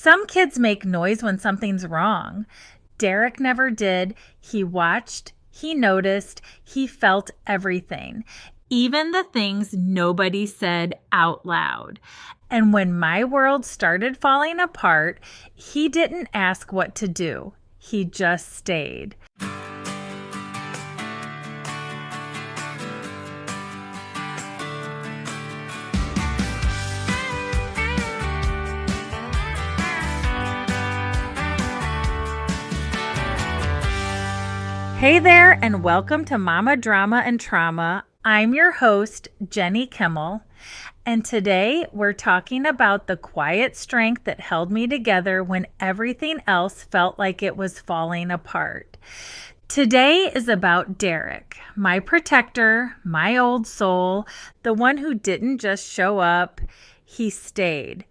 Some kids make noise when something's wrong. Derek never did. He watched, he noticed, he felt everything, even the things nobody said out loud. And when my world started falling apart, he didn't ask what to do. He just stayed. Hey there, and welcome to Momma Drama and Trauma. I'm your host, Jenny Kimmel, and today we're talking about the quiet strength that held me together when everything else felt like it was falling apart. Today is about Derek, my protector, my old soul, the one who didn't just show up, he stayed.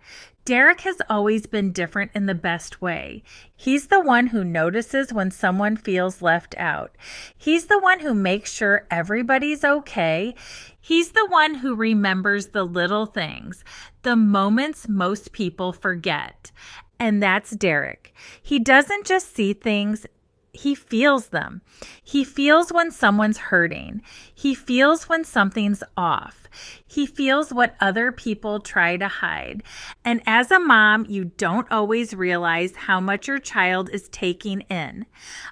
Derek has always been different in the best way. He's the one who notices when someone feels left out. He's the one who makes sure everybody's okay. He's the one who remembers the little things, the moments most people forget. And that's Derek. He doesn't just see things, he feels them. He feels when someone's hurting. He feels when something's off. He feels what other people try to hide. And as a mom, you don't always realize how much your child is taking in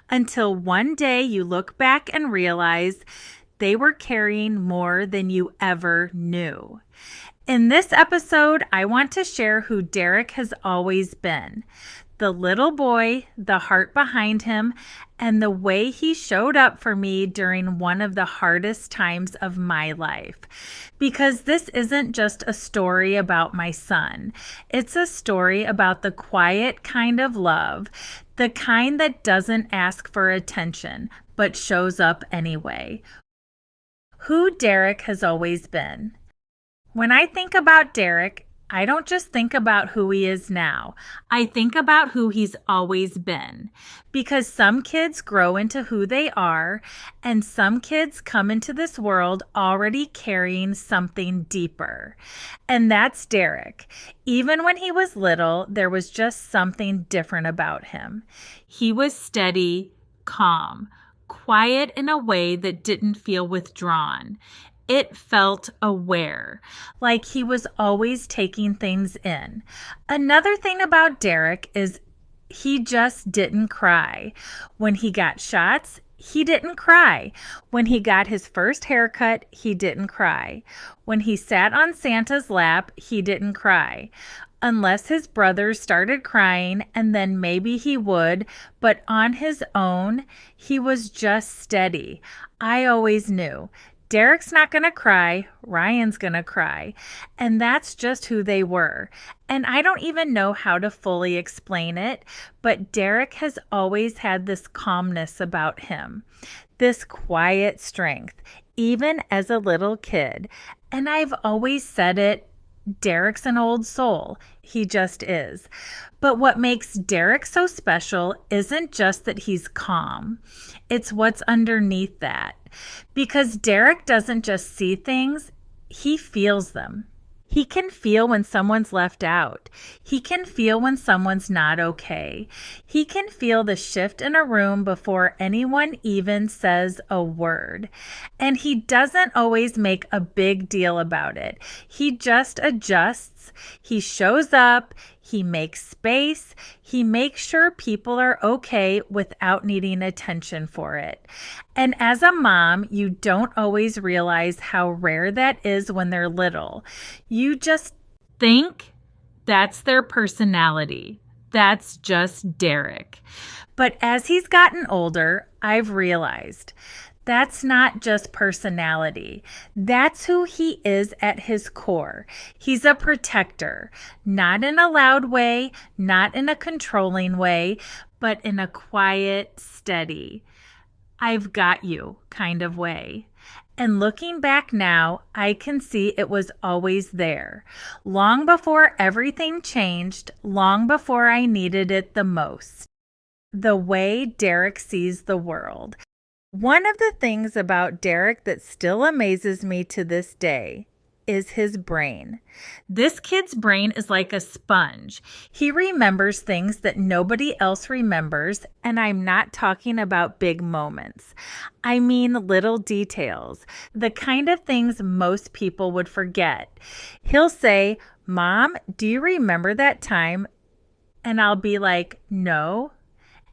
until one day you look back and realize they were carrying more than you ever knew. In this episode, I want to share who Derek has always been. The little boy, the heart behind him, and the way he showed up for me during one of the hardest times of my life. Because this isn't just a story about my son. It's a story about the quiet kind of love, the kind that doesn't ask for attention, but shows up anyway. Who Derek has always been. When I think about Derek, I don't just think about who he is now. I think about who he's always been. Because some kids grow into who they are, and some kids come into this world already carrying something deeper. And that's Derek. Even when he was little, there was just something different about him. He was steady, calm, quiet in a way that didn't feel withdrawn. It felt aware, like he was always taking things in. Another thing about Derek is he just didn't cry. When he got shots, he didn't cry. When he got his first haircut, he didn't cry. When he sat on Santa's lap, he didn't cry. Unless his brothers started crying, and then maybe he would, but on his own, he was just steady. I always knew. Derek's not going to cry, Ryan's going to cry, and that's just who they were. And I don't even know how to fully explain it, but Derek has always had this calmness about him, this quiet strength, even as a little kid. And I've always said it, Derek's an old soul. He just is. But what makes Derek so special isn't just that he's calm. It's what's underneath that. Because Derek doesn't just see things, he feels them. He can feel when someone's left out. He can feel when someone's not okay. He can feel the shift in a room before anyone even says a word. And he doesn't always make a big deal about it. He just adjusts. He shows up. He makes space. He makes sure people are okay without needing attention for it. And as a mom, you don't always realize how rare that is when they're little. You just think that's their personality. That's just Derek. But as he's gotten older, I've realized that's not just personality. That's who he is at his core. He's a protector, not in a loud way, not in a controlling way, but in a quiet, steady, I've got you kind of way. And looking back now, I can see it was always there. Long before everything changed, long before I needed it the most. The way Derek sees the world. One of the things about Derek that still amazes me to this day is his brain. This kid's brain is like a sponge. He remembers things that nobody else remembers, and I'm not talking about big moments. I mean little details, the kind of things most people would forget. He'll say, "Mom, do you remember that time?" And I'll be like, "No."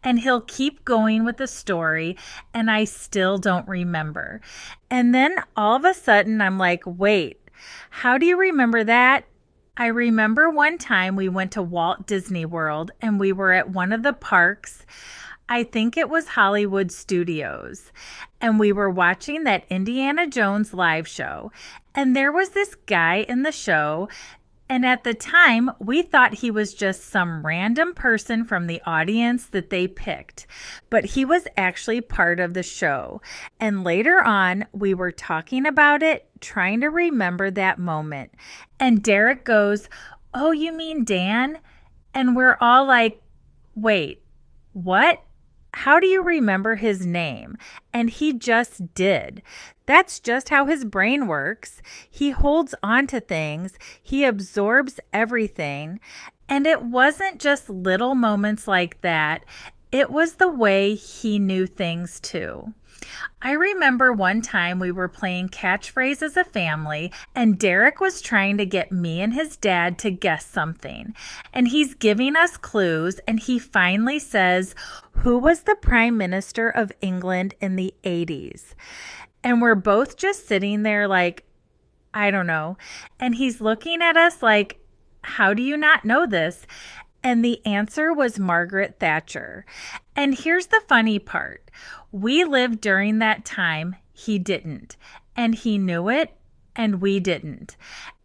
And he'll keep going with the story, and I still don't remember. And then all of a sudden, I'm like, wait, how do you remember that? I remember one time we went to Walt Disney World, and we were at one of the parks. I think it was Hollywood Studios. And we were watching that Indiana Jones live show. And there was this guy in the show. And at the time, we thought he was just some random person from the audience that they picked, but he was actually part of the show. And later on, we were talking about it, trying to remember that moment. And Derek goes, "Oh, you mean Dan?" And we're all like, "Wait, what? How do you remember his name?" And he just did. That's just how his brain works. He holds on to things. He absorbs everything. And it wasn't just little moments like that. It was the way he knew things too. I remember one time we were playing catchphrase as a family, and Derek was trying to get me and his dad to guess something. And he's giving us clues, and he finally says, "Who was the Prime Minister of England in the 80s?" And we're both just sitting there like, I don't know. And he's looking at us like, "How do you not know this?" And the answer was Margaret Thatcher. And here's the funny part. We lived during that time. He didn't. And he knew it, and we didn't.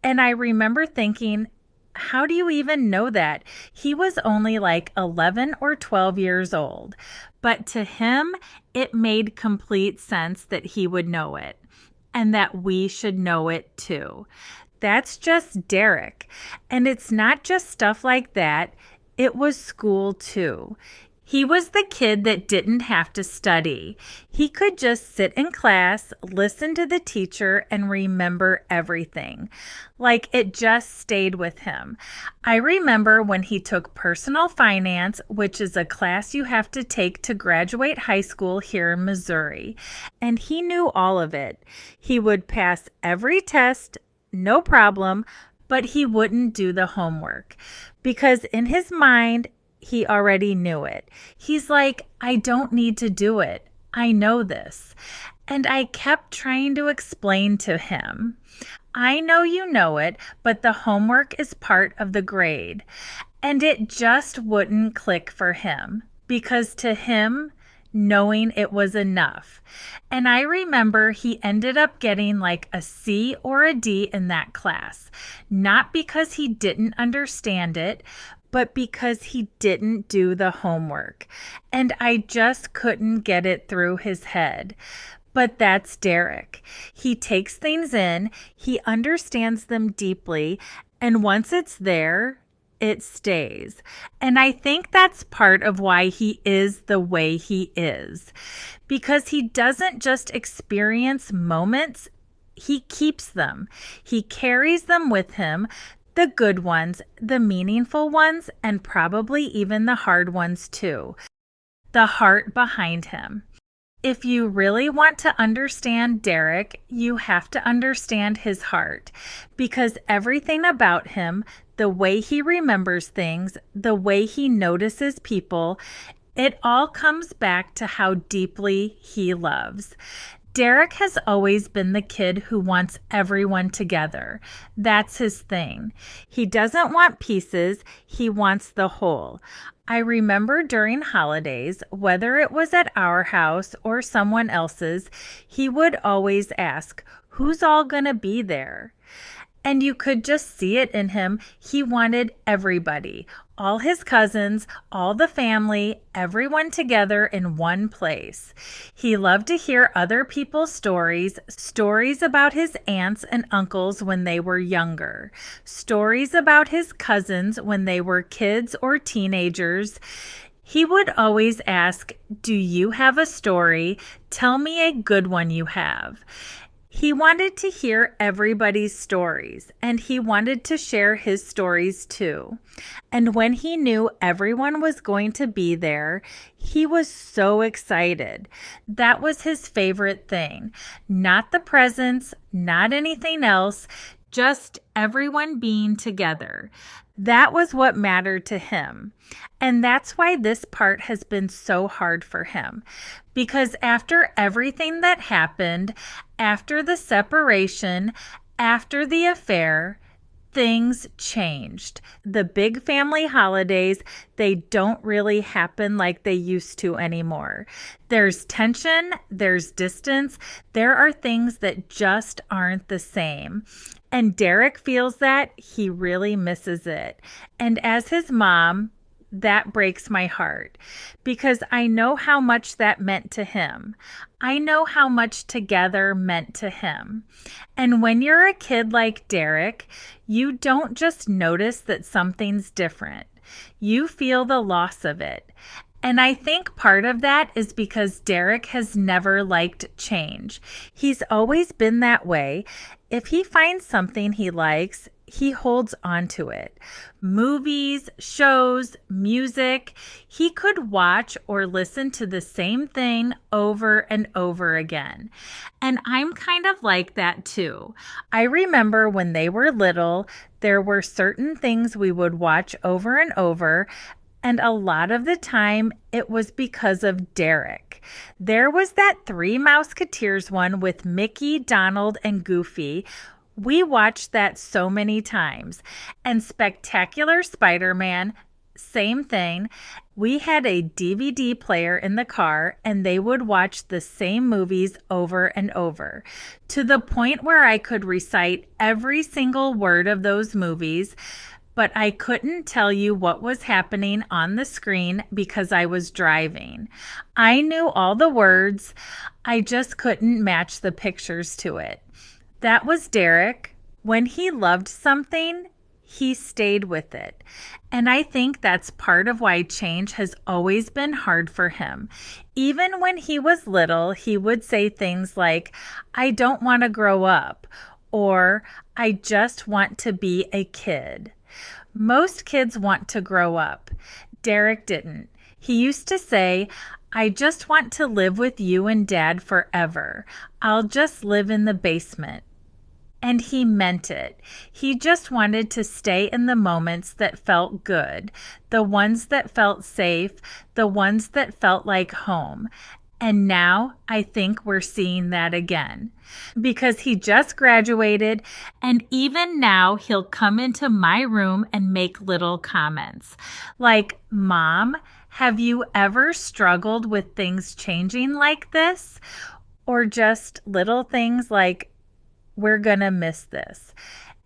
And I remember thinking, how do you even know that? He was only like 11 or 12 years old. But to him, it made complete sense that he would know it, and that we should know it too. That's just Derek. And it's not just stuff like that. It was school too. He was the kid that didn't have to study. He could just sit in class, listen to the teacher, and remember everything. Like it just stayed with him. I remember when he took personal finance, which is a class you have to take to graduate high school here in Missouri. And he knew all of it. He would pass every test, no problem, but he wouldn't do the homework because in his mind, he already knew it. He's like, "I don't need to do it. I know this." And I kept trying to explain to him, "I know you know it, but the homework is part of the grade." And it just wouldn't click for him because to him, knowing it was enough. And I remember he ended up getting like a C or a D in that class, not because he didn't understand it, but because he didn't do the homework. And I just couldn't get it through his head. But that's Derek. He takes things in, he understands them deeply, and once it's there, it stays. And I think that's part of why he is the way he is. Because he doesn't just experience moments, he keeps them. He carries them with him. The good ones, the meaningful ones, and probably even the hard ones too. The heart behind him. If you really want to understand Derek, you have to understand his heart, because everything about him, the way he remembers things, the way he notices people, it all comes back to how deeply he loves. Derek has always been the kid who wants everyone together. That's his thing. He doesn't want pieces, he wants the whole. I remember during holidays, whether it was at our house or someone else's, he would always ask, "Who's all gonna be there?" And you could just see it in him. He wanted everybody, all his cousins, all the family, everyone together in one place. He loved to hear other people's stories, stories about his aunts and uncles when they were younger, stories about his cousins when they were kids or teenagers. He would always ask, "Do you have a story? Tell me a good one you have." He wanted to hear everybody's stories, and he wanted to share his stories too. And when he knew everyone was going to be there, he was so excited. That was his favorite thing. Not the presents, not anything else, just everyone being together. That was what mattered to him. And that's why this part has been so hard for him. Because after everything that happened, after the separation, after the affair, things changed. The big family holidays, they don't really happen like they used to anymore. There's tension, there's distance, there are things that just aren't the same. And Derek feels that he really misses it. And as his mom, that breaks my heart because I know how much that meant to him. I know how much together meant to him. And when you're a kid like Derek, you don't just notice that something's different. You feel the loss of it. And I think part of that is because Derek has never liked change. He's always been that way. If he finds something he likes, he holds on to it. Movies, shows, music, he could watch or listen to the same thing over and over again. And I'm kind of like that too. I remember when they were little, there were certain things we would watch over and over. And a lot of the time, it was because of Derek. There was that Three Mouseketeers one with Mickey, Donald, and Goofy. We watched that so many times. And Spectacular Spider-Man, same thing. We had a DVD player in the car, and they would watch the same movies over and over, to the point where I could recite every single word of those movies. But I couldn't tell you what was happening on the screen because I was driving. I knew all the words. I just couldn't match the pictures to it. That was Derek. When he loved something, he stayed with it. And I think that's part of why change has always been hard for him. Even when he was little, he would say things like, "I don't want to grow up," or "I just want to be a kid." Most kids want to grow up. Derek didn't. He used to say, "I just want to live with you and Dad forever. I'll just live in the basement." And he meant it. He just wanted to stay in the moments that felt good, the ones that felt safe, the ones that felt like home. And now I think we're seeing that again because he just graduated, and even now he'll come into my room and make little comments like, "Mom, have you ever struggled with things changing like this?" Or just little things like, "We're gonna miss this."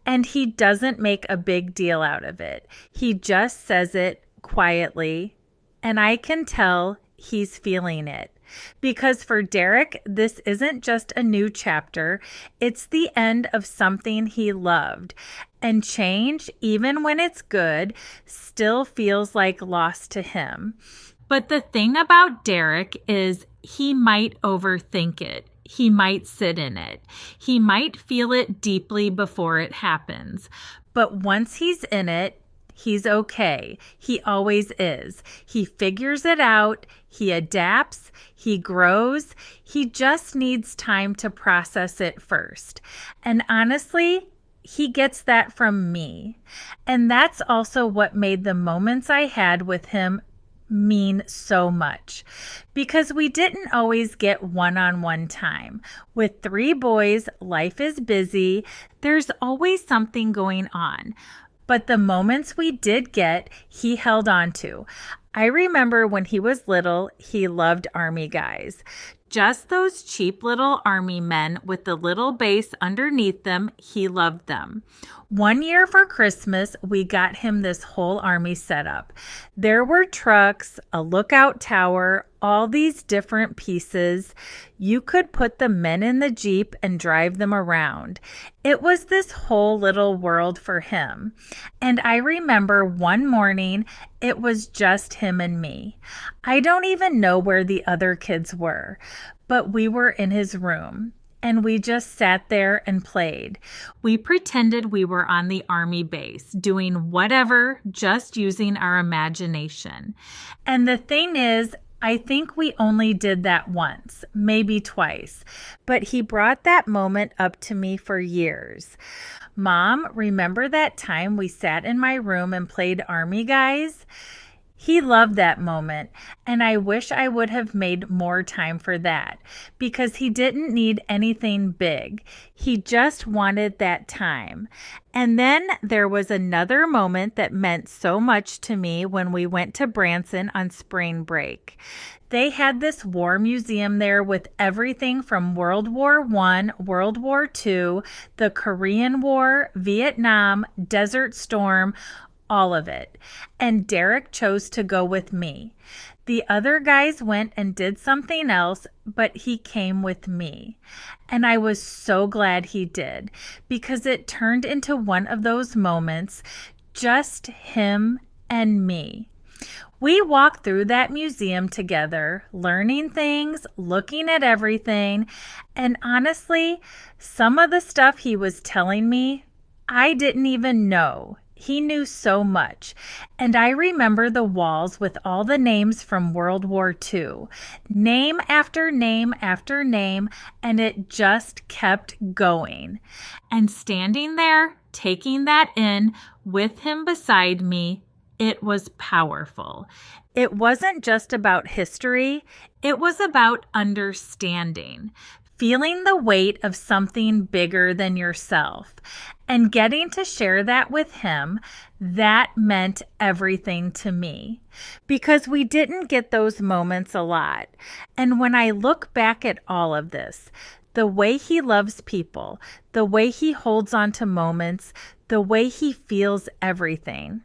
And he doesn't make a big deal out of it. He just says it quietly, and I can tell he's feeling it. Because for Derek, this isn't just a new chapter, it's the end of something he loved. And change, even when it's good, still feels like loss to him. But the thing about Derek is he might overthink it. He might sit in it. He might feel it deeply before it happens. But once he's in it, he's okay. He always is. He figures it out. He adapts. He grows. He just needs time to process it first. And honestly, he gets that from me. And that's also what made the moments I had with him mean so much, because we didn't always get one-on-one time. With 3 boys, life is busy. There's always something going on. But the moments we did get, he held on to. I remember when he was little, he loved army guys. Just those cheap little army men with the little base underneath them, he loved them. One year for Christmas, we got him this whole army setup. There were trucks, a lookout tower, all these different pieces. You could put the men in the Jeep and drive them around. It was this whole little world for him. And I remember one morning, it was just him and me. I don't even know where the other kids were, but we were in his room. and we just sat there and played. We pretended we were on the army base, doing whatever, just using our imagination. And the thing is, I think we only did that once, maybe twice, but he brought that moment up to me for years. Mom, remember that time we sat in my room and played Army Guys? He loved that moment, and I wish I would have made more time for that because he didn't need anything big. He just wanted that time. And then there was another moment that meant so much to me when we went to Branson on spring break. They had this war museum there with everything from World War I, World War II, the Korean War, Vietnam, Desert Storm, all of it. And Derek chose to go with me. The other guys went and did something else, but he came with me. And I was so glad he did because it turned into one of those moments, just him and me. We walked through that museum together, learning things, looking at everything, and honestly, some of the stuff he was telling me, I didn't even know. He knew so much, and I remember the walls with all the names from World War II, name after name after name, and it just kept going. And standing there, taking that in with him beside me, it was powerful. It wasn't just about history, it was about understanding. Feeling the weight of something bigger than yourself and getting to share that with him, that meant everything to me because we didn't get those moments a lot. And when I look back at all of this, the way he loves people, the way he holds on to moments, the way he feels everything,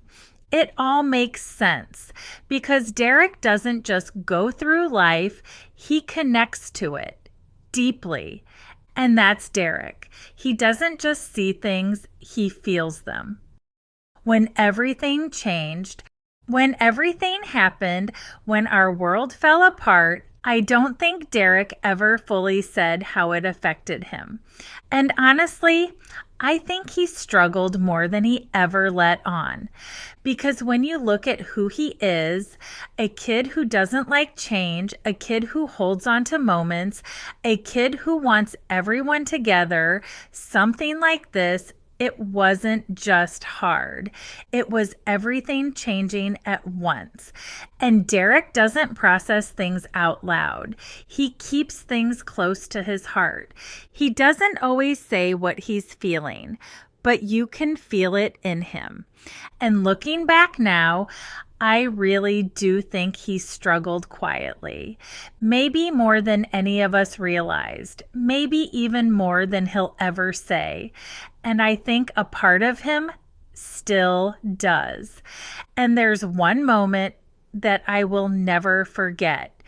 it all makes sense because Derek doesn't just go through life, he connects to it deeply. And that's Derek. He doesn't just see things, he feels them. When everything changed, when everything happened, when our world fell apart, I don't think Derek ever fully said how it affected him. And honestly, I think he struggled more than he ever let on. Because when you look at who he is, a kid who doesn't like change, a kid who holds on to moments, a kid who wants everyone together, something like this, it wasn't just hard. It was everything changing at once. And Derek doesn't process things out loud. He keeps things close to his heart. He doesn't always say what he's feeling, but you can feel it in him. And looking back now, I really do think he struggled quietly, maybe more than any of us realized, maybe even more than he'll ever say. And I think a part of him still does. And there's one moment that I will never forget.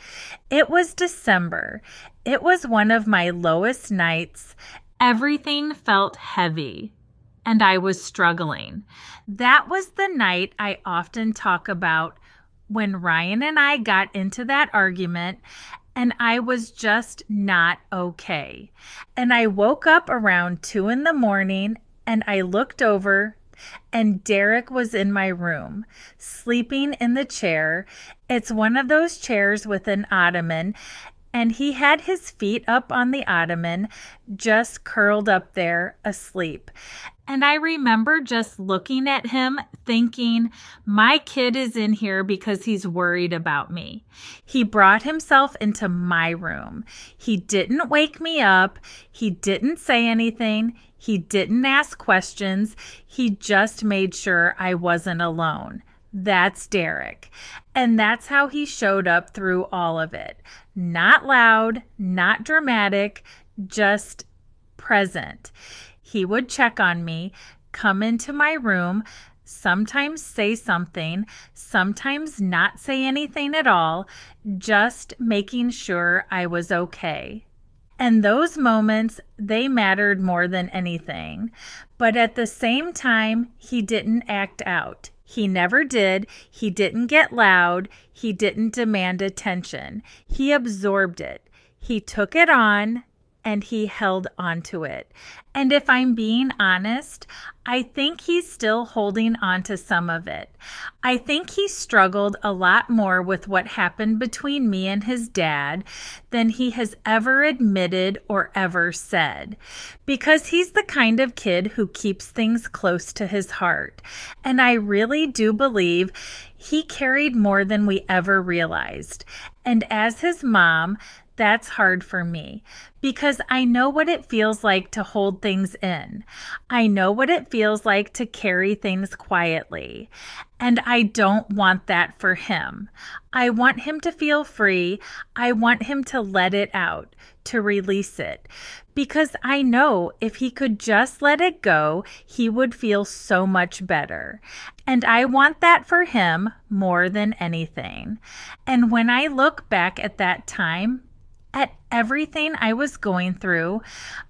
It was December. It was one of my lowest nights. Everything felt heavy. And I was struggling. That was the night I often talk about when Ryan and I got into that argument and I was just not okay. And I woke up around 2 a.m. and I looked over and Derek was in my room, sleeping in the chair. It's one of those chairs with an ottoman, and he had his feet up on the ottoman, just curled up there, asleep. And I remember just looking at him thinking, my kid is in here because he's worried about me. He brought himself into my room. He didn't wake me up. He didn't say anything. He didn't ask questions. He just made sure I wasn't alone. That's Derek. And that's how he showed up through all of it. Not loud, not dramatic, just present. He would check on me, come into my room, sometimes say something, sometimes not say anything at all, just making sure I was okay. And those moments, they mattered more than anything. But at the same time, he didn't act out. He never did. He didn't get loud. He didn't demand attention. He absorbed it. He took it on and he held onto it. And if I'm being honest, I think he's still holding on to some of it. I think he struggled a lot more with what happened between me and his dad than he has ever admitted or ever said, because he's the kind of kid who keeps things close to his heart. And I really do believe he carried more than we ever realized. And as his mom, that's hard for me because I know what it feels like to hold things in. I know what it feels like to carry things quietly. And I don't want that for him. I want him to feel free. I want him to let it out, to release it. Because I know if he could just let it go, he would feel so much better. And I want that for him more than anything. And when I look back at that time, at everything I was going through,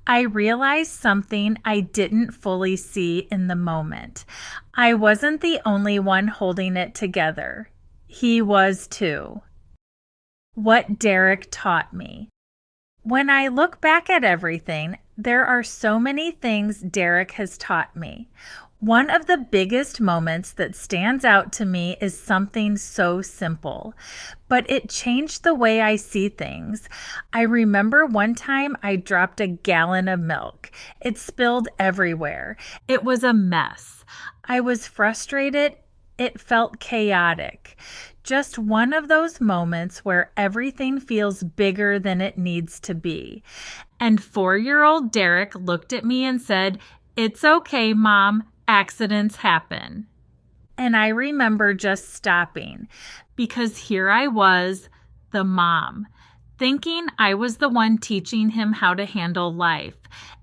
I realized something I didn't fully see in the moment. I wasn't the only one holding it together. He was too. What Derek taught me. When I look back at everything, there are so many things Derek has taught me. One of the biggest moments that stands out to me is something so simple, but it changed the way I see things. I remember one time I dropped a gallon of milk. It spilled everywhere. It was a mess. I was frustrated. It felt chaotic. Just one of those moments where everything feels bigger than it needs to be. And 4-year-old Derek looked at me and said, "It's okay, Mom. Accidents happen." And I remember just stopping because here I was, the mom, thinking I was the one teaching him how to handle life.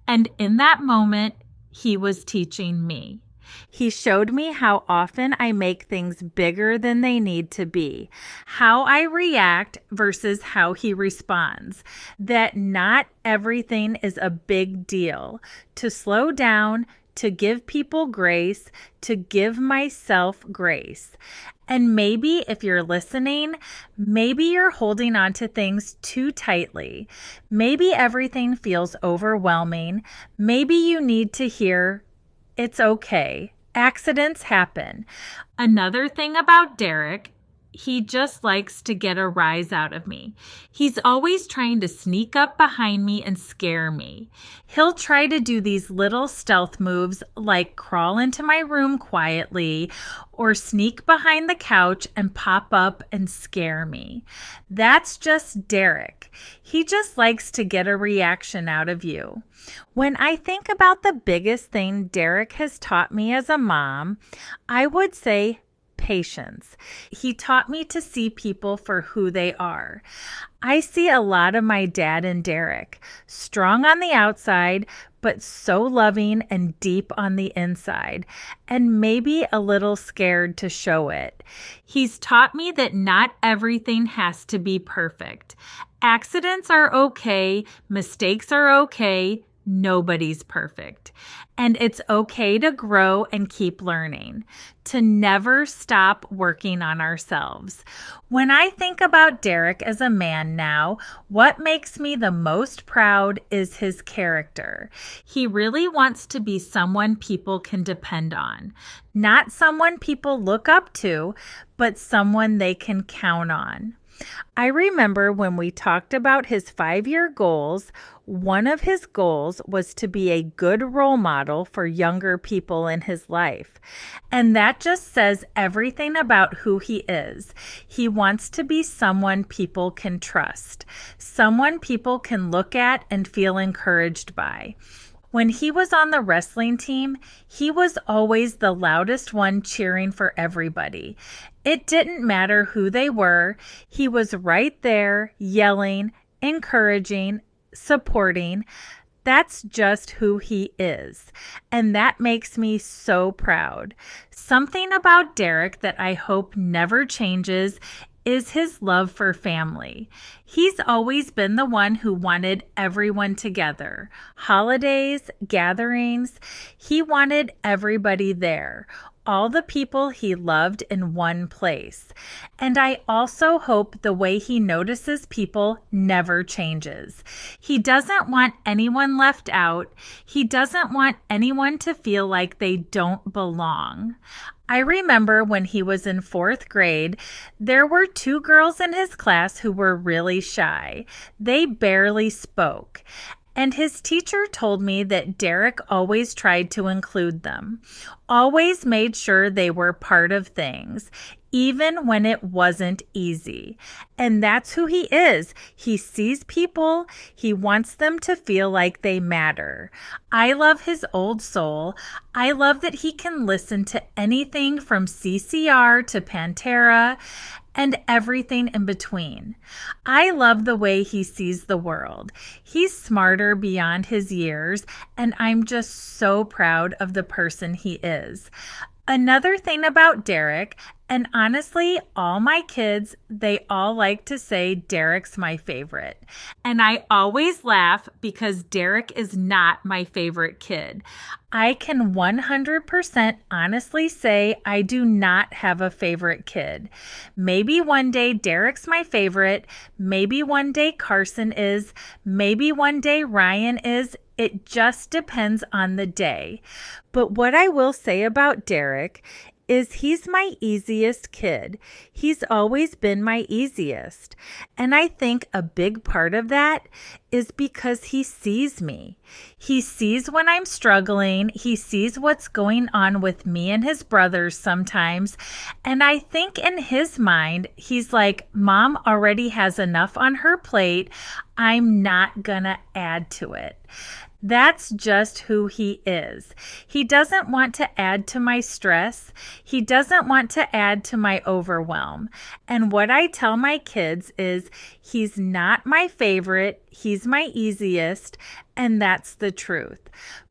And in that moment, he was teaching me. He showed me how often I make things bigger than they need to be, how I react versus how he responds, that not everything is a big deal, to slow down, to give people grace, to give myself grace. And maybe if you're listening, maybe you're holding on to things too tightly. Maybe everything feels overwhelming. Maybe you need to hear, "It's okay. Accidents happen." Another thing about Derek, he just likes to get a rise out of me. He's always trying to sneak up behind me and scare me. He'll try to do these little stealth moves like crawl into my room quietly or sneak behind the couch and pop up and scare me. That's just Derek. He just likes to get a reaction out of you. When I think about the biggest thing Derek has taught me as a mom, I would say patience. He taught me to see people for who they are. I see a lot of my dad in Derek, strong on the outside, but so loving and deep on the inside, and maybe a little scared to show it. He's taught me that not everything has to be perfect. Accidents are okay, mistakes are okay, nobody's perfect. And it's okay to grow and keep learning, to never stop working on ourselves. When I think about Derek as a man now, what makes me the most proud is his character. He really wants to be someone people can depend on, not someone people look up to, but someone they can count on. I remember when we talked about his 5-year goals, one of his goals was to be a good role model for younger people in his life. And that just says everything about who he is. He wants to be someone people can trust, someone people can look at and feel encouraged by. When he was on the wrestling team, he was always the loudest one cheering for everybody. It didn't matter who they were. He was right there, yelling, encouraging, supporting. That's just who he is. And that makes me so proud. Something about Derek that I hope never changes is his love for family. He's always been the one who wanted everyone together. Holidays, gatherings, he wanted everybody there. all the people he loved in one place. And I also hope the way he notices people never changes. He doesn't want anyone left out. He doesn't want anyone to feel like they don't belong. I remember when he was in 4th grade, there were 2 girls in his class who were really shy. They barely spoke. And his teacher told me that Derek always tried to include them, always made sure they were part of things, even when it wasn't easy. And that's who he is. He sees people. He wants them to feel like they matter. I love his old soul. I love that he can listen to anything from CCR to Pantera and everything in between. I love the way he sees the world. He's smarter beyond his years, and I'm just so proud of the person he is. Another thing about Derek, and honestly, all my kids, they all like to say Derek's my favorite. And I always laugh because Derek is not my favorite kid. I can 100% honestly say I do not have a favorite kid. Maybe one day Derek's my favorite. Maybe one day Carson is. Maybe one day Ryan is. It just depends on the day. But what I will say about Derek is he's my easiest kid. He's always been my easiest. And I think a big part of that is because he sees me. He sees when I'm struggling. He sees what's going on with me and his brothers sometimes. And I think in his mind, he's like, Mom already has enough on her plate. I'm not gonna add to it. That's just who he is. He doesn't want to add to my stress. He doesn't want to add to my overwhelm. And what I tell my kids is he's not my favorite. He's my easiest. And that's the truth.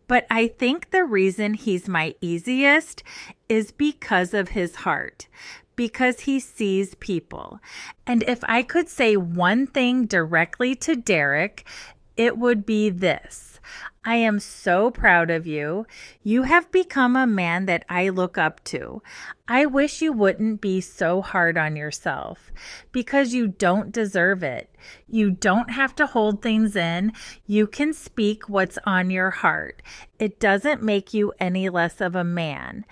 But I think the reason he's my easiest is because of his heart. Because he sees people. And if I could say one thing directly to Derek, it would be this. I am so proud of you. You have become a man that I look up to. I wish you wouldn't be so hard on yourself because you don't deserve it. You don't have to hold things in. You can speak what's on your heart. It doesn't make you any less of a man.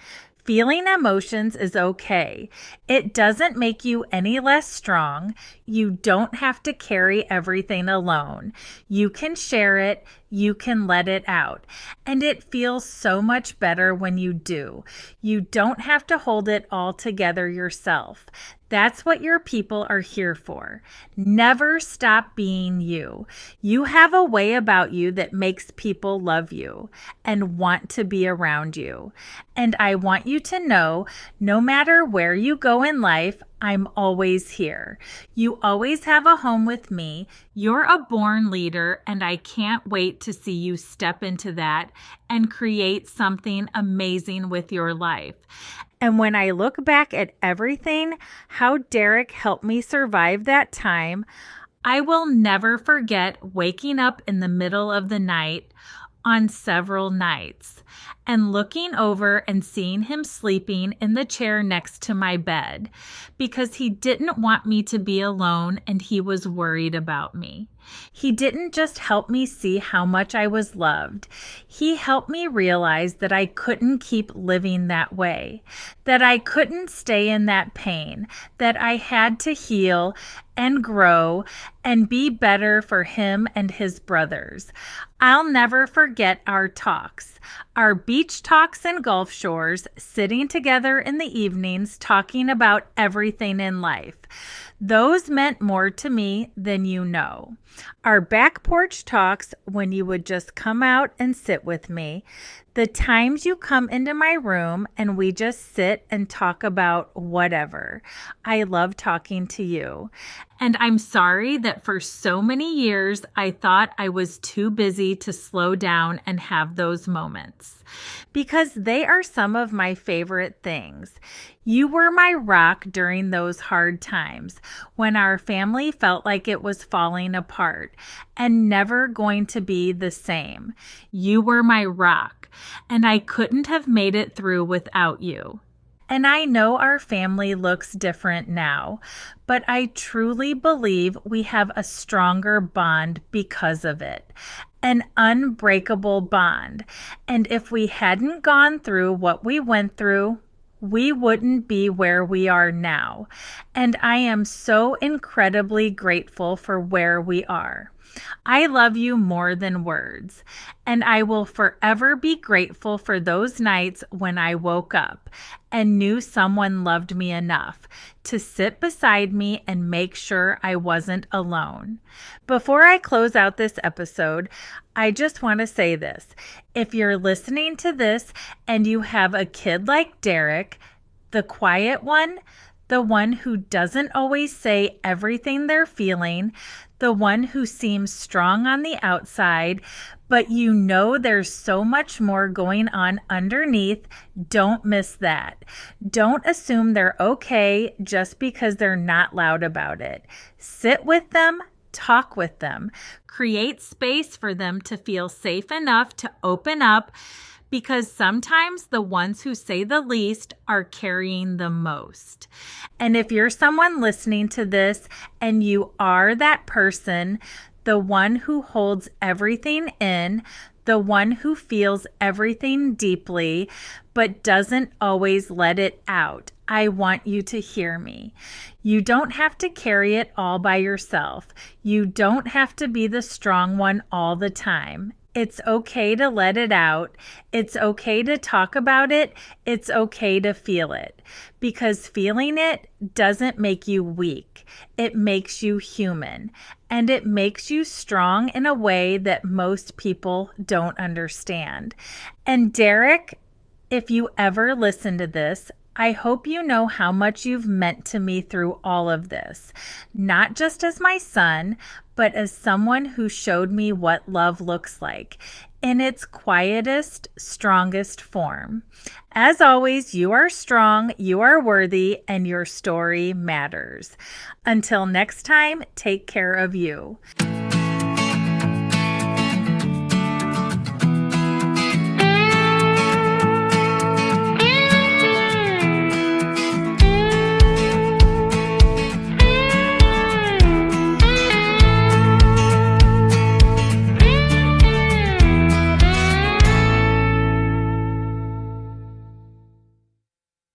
Feeling emotions is okay. It doesn't make you any less strong. You don't have to carry everything alone. You can share it. You can let it out. And it feels so much better when you do. You don't have to hold it all together yourself. That's what your people are here for. Never stop being you. You have a way about you that makes people love you and want to be around you. And I want you to know, no matter where you go in life, I'm always here. You always have a home with me. You're a born leader, and I can't wait to see you step into that and create something amazing with your life. And when I look back at everything, how Derek helped me survive that time, I will never forget waking up in the middle of the night on several nights and looking over and seeing him sleeping in the chair next to my bed because he didn't want me to be alone and he was worried about me. He didn't just help me see how much I was loved. He helped me realize that I couldn't keep living that way, that I couldn't stay in that pain, that I had to heal and grow and be better for him and his brothers. I'll never forget our talks, our beach talks and Gulf Shores, sitting together in the evenings talking about everything in life. Those meant more to me than you know. Our back porch talks when you would just come out and sit with me. The times you come into my room and we just sit and talk about whatever. I love talking to you. And I'm sorry that for so many years I thought I was too busy to slow down and have those moments. Because they are some of my favorite things. You were my rock during those hard times when our family felt like it was falling apart and never going to be the same. You were my rock, and I couldn't have made it through without you. And I know our family looks different now, but I truly believe we have a stronger bond because of it. An unbreakable bond. And if we hadn't gone through what we went through, we wouldn't be where we are now. And I am so incredibly grateful for where we are. I love you more than words, and I will forever be grateful for those nights when I woke up and knew someone loved me enough to sit beside me and make sure I wasn't alone. Before I close out this episode, I just want to say this. If you're listening to this and you have a kid like Derek, the quiet one, the one who doesn't always say everything they're feeling, the one who seems strong on the outside, but you know there's so much more going on underneath, don't miss that. Don't assume they're okay just because they're not loud about it. Sit with them, talk with them, create space for them to feel safe enough to open up, because sometimes the ones who say the least are carrying the most. And if you're someone listening to this and you are that person, the one who holds everything in, the one who feels everything deeply, but doesn't always let it out, I want you to hear me. You don't have to carry it all by yourself. You don't have to be the strong one all the time. It's okay to let it out. It's okay to talk about it. It's okay to feel it. Because feeling it doesn't make you weak. It makes you human. And it makes you strong in a way that most people don't understand. And Derek, if you ever listen to this, I hope you know how much you've meant to me through all of this, not just as my son, but as someone who showed me what love looks like in its quietest, strongest form. As always, you are strong, you are worthy, and your story matters. Until next time, take care of you.